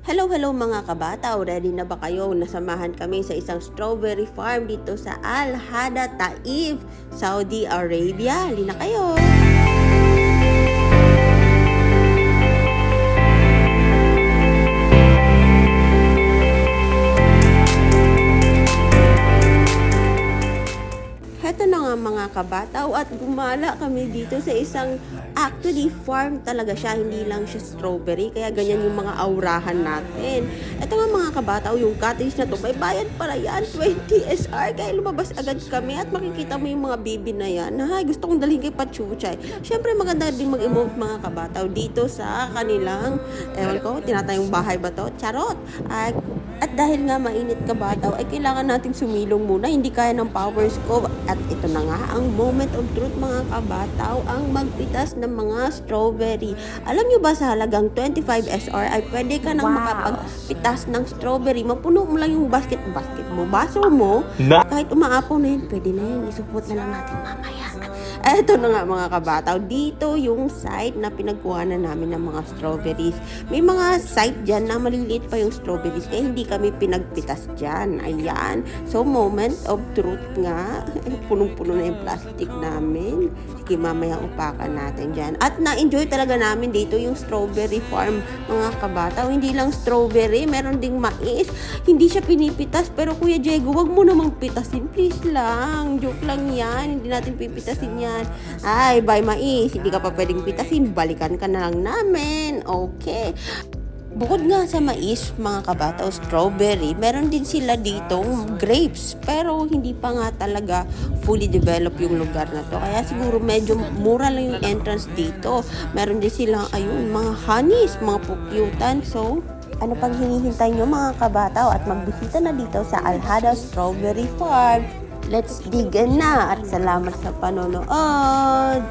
Hello, hello mga kabataw! Ready na ba kayo? Nasamahan kami sa isang strawberry farm dito sa Al Hada Taif, Saudi Arabia. Halina kayo! Heto na nga mga kabataw at gumala kami dito sa isang actually farm talaga siya, hindi lang siya strawberry, kaya ganyan yung mga aurahan natin. Ito nga mga kabataw, yung cottage na to, may bayad pala yan, 20 SR, kaya lumabas agad kami at makikita mo yung mga baby na yan. Ay, gusto kong dalhin kay Pachuchay. Siyempre maganda din mag-emote mga kabataw dito sa kanilang, ewan ko, tinatayong bahay ba to? Charot! At dahil nga mainit kabataw, ay kailangan nating sumilong muna, hindi kaya ng powers ko. At ito na nga ang moment of truth mga kabataw, ang magpitas ng mga strawberry. Alam nyo ba sa halagang 25 SR ay pwede ka nang makapagpitas ng strawberry. Mapuno mo lang yung basket mo, baso mo, kahit umaapaw na yun, pwede na yun, isupot na lang natin mamaya. Eto na nga mga kabataw, dito yung site na pinagkuhanan namin ng mga strawberries. May mga site dyan na maliliit pa yung strawberries, kaya hindi kami pinagpitas dyan. Ayan. So, moment of truth nga. Punong-puno na yung plastic namin. Sige, mamaya upakan natin dyan. At na-enjoy talaga namin dito yung strawberry farm, mga kabataw. Hindi lang strawberry, meron ding mais. Hindi siya pinipitas, pero Kuya Diego, wag mo namang pitasin. Please lang. Joke lang yan. Hindi natin pipitasin yan. Ay, bye mais. Hindi ka pa pwedeng pitasin. Balikan ka na lang namin. Okay. Bukod nga sa mais, mga kabataw, strawberry, meron din sila ditong grapes. Pero hindi pa nga talaga fully developed yung lugar na to. Kaya siguro medyo mura lang yung entrance dito. Meron din silang, ayun, mga honeys, mga pukyutan. So, ano pang hinihintay nyo mga kabataw at magbisita na dito sa Al Hada Strawberry Farm. Let's dig in na at salamat sa panonood!